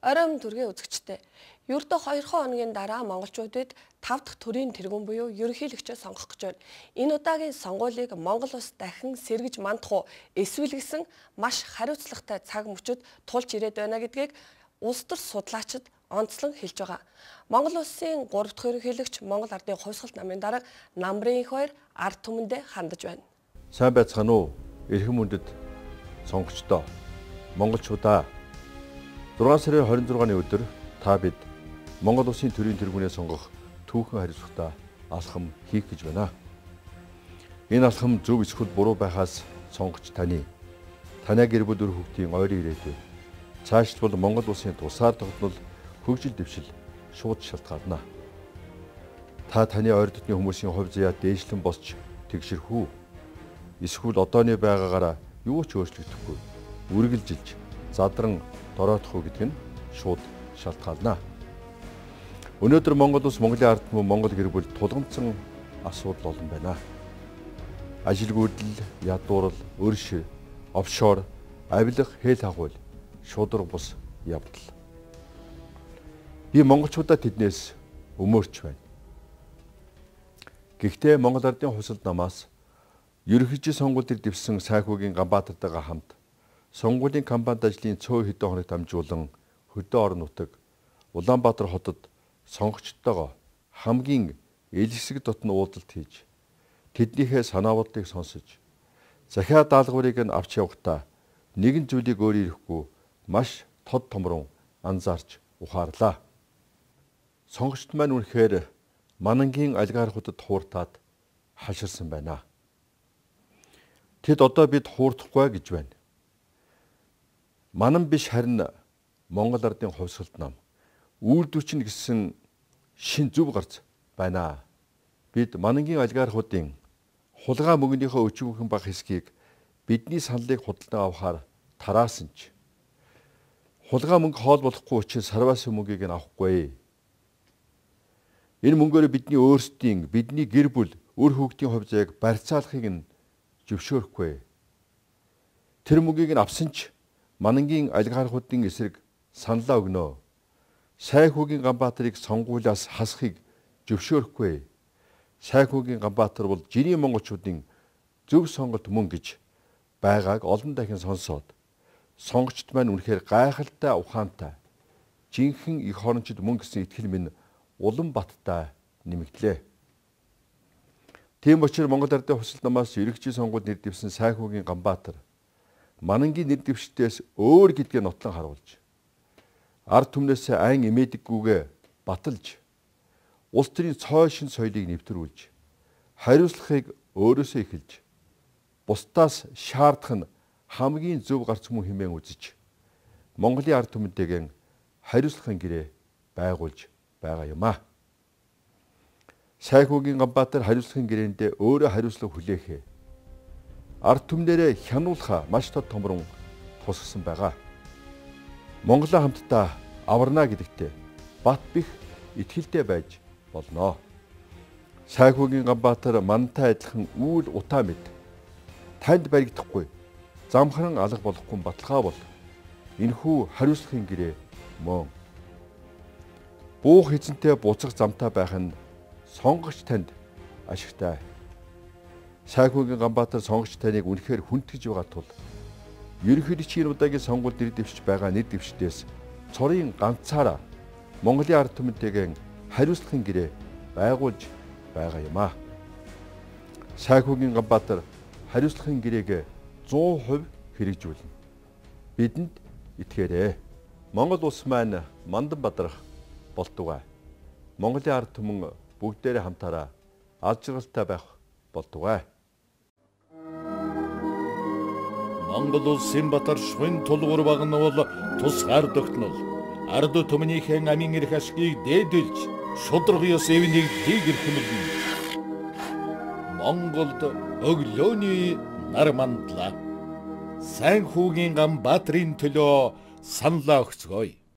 Оройн төргийн үзэгчтэй. Ердөө 2 хоногийн дараа монголчуудад 5 дахь төрийн тэргүүн буюу ерөнхийлөгчөө сонгох гэж байна. Энэ удаагийн сонгуулийг Монгол улс дахин сэргэж мандах уу эсвэл гэсэн маш хариуцлагатай цаг мөчид тулж ирээд байна гэдгийг улс төр судлаачид онцлон хэлж байгаа. Монгол улсын 3 дахь ерөнхийлөгч Монгол Ардын хувьсгалт намын дарга Намрын их баяр ард түмэндээ хандаж байна. Сайн байцгаана уу? Эрхэм хүндэт сонгогчдоо. Монголчуудаа 6 сарын 26-ны өдөр та бид Монгол улсын төрийн тэргүүнээ сонгох түүхэн хариуцлагатай алхам хийх гэж байна. Энэ алхам зөв эсвэл буруу байхаас сонгогч танай гэр бүл өр хүүхдийн ойрын ирээдүй цаашлбал Монгол улсын тусаар тогтнол хөгжил дэвшил шууд шалтгаална. Та таны ойр дотны хүмүүсийн хувь заяа дээшлэн босч тэгшэрх үү? Эсвэл одооны байгаагаараа юу ч өөрчлөгдөхгүй үргэлжилж задран дороотох уу гэдг нь шууд шалтгаална. Өнөөдөр Монгол улс Монголын ард түмэн Монгол гэр бүл тулгамдсан асуудал олон байна. Ажилгүйдэл, ядуурл, өрш, офшор, авилга, хэл хагуул, шудраг бус явдал. Би монголчуудаа тэднээс өмөрч байна. Гэхдээ Монгол Ардын хувьсгалт намаас ерөнхийлөгчийн сонгуульд дэвсэн Сайхүүгийн Ганбаатартайгаа хамт сонгуулийн кампанит ажлын цөөн хэдэн хоног дамжуулан хөдөө орон нутаг Улаанбаатар хотод сонгогчдтойгоо хамгийн элэсэг дотн уулзалт хийж тэднийхээ санаа бодлыг сонсож захиа даалгаврыг нь авч явахдаа нэгэн зүйлийг өөр ирэхгүй маш тод томрон анзаарч ухаарлаа. Сонгогчд маань үнэхээр манангийн алгаархуудад хууртаад хаширсан байна. Тэд одоо бид хуурдахгүй гэж байна. Манан биш харин Монгол Ардын хувьсгалт нам үйлдвэрчин гэсэн шин зүв гарч байна. Бид манангийн алгаархуудын хулгай мөнгөнийхөө өчүүхэн баг хэсгийг бидний саналыг худалдан авахаар тараасан ч хулгай мөнгө хоол болохгүй учраас сарваасын мөнгийг нь авахгүй. Энэ мөнгөөр бидний өөрсдийн бидний гэр бүл өр хүүхдийн хувь заяаг барьцаалахыг нь зөвшөөрөхгүй. Тэр мөнгийг нь авсан ч манангийн алгаархуудын эсрэг саналаа өгнө. Сайхүүгийн Ганбаатарыг сонгуулиас хасахыг зөвшөөрөхгүй. Сайхүүгийн Ганбаатар бол жирийн монголчуудын зөв сонголт мөн гэж байгааг олон дахин сонсоод сонгогчд маань үнэхээр гайхалтай ухаантай жинхэнэ их хорончид мөн гэсэн итгэл минь Улаанбаатартай нэмэгдлээ. Тийм учраас Монгол Ардын хувьсгалт намаас ерөнхийлөгчийн сонгуульд нэр дэвсэн Сайхүүгийн Ганбаатар манангийн нэр дэвшдээс өөр гэдгээ нотлон харуулж ард түмнээс айн эмээдэггүйгээ баталж улс төрийн цой шин соёлыг нэвтрүүлж хариуцлагыг өөрөөсөө эхэлж бусдаас шаардах нь хамгийн зөв гарц мөн хэмээн үзэж Монголын ард түмэнтэйгэн хариуцлагын гэрээ байгуулж байгаа юм а. Сайхүүгийн Ганбаатар хариуцлагын гэрээндээ өөрөө хариуцлага хүлээхээ ард түмнэрээ хянуулахаа маш тод томрон тусгасан байгаа. Монголоо хамтдаа аварна гэдэгтээ бат бих итгэлтэй байж болно. Сайхүүгийн Ганбаатар мантай адилхан үйл утаа мэд танд баригдахгүй замхран алга болохгүй баталгаа бол энэхүү хариуцлагын гэрээ мөн. Буух эзэнтэй буцах замтай байх нь сонгогч танд ашигтай. Сайхүүгийн Ганбаатар сонгогч таныг үнэхээр хүндгэж байгаа тул ерөнхийлөгчийн удаагийн сонгуульд нэр дэвшиж байгаа нэр дэвшдээс цорын ганцаараа Монголын ард түмэнтэйгэн хариуцлагын гэрээ байгуулж байгаа юм а. Сайхүүгийн Ганбаатар хариуцлагын гэрээг 100% хэрэгжүүлнэ. Бидэнд итгээрэй. Монгол улс маань мандан бадрах болтугай. Монголын ард түмэн бүгдээрээ хамтаараа алж жаргалтай байх болтугай. Монгол улсын батар швин тулгуур багна бол тусгаар тогтнол ард түмнийхэн амин эрх ашгийг дээдэлж шудраг ёс эвнийг дээгэр хэмэлнэ. Монголд өглөөний нар мандлаа. Сайхүүгийн Ганбаатарын төлөө саналаа өгцгөөе.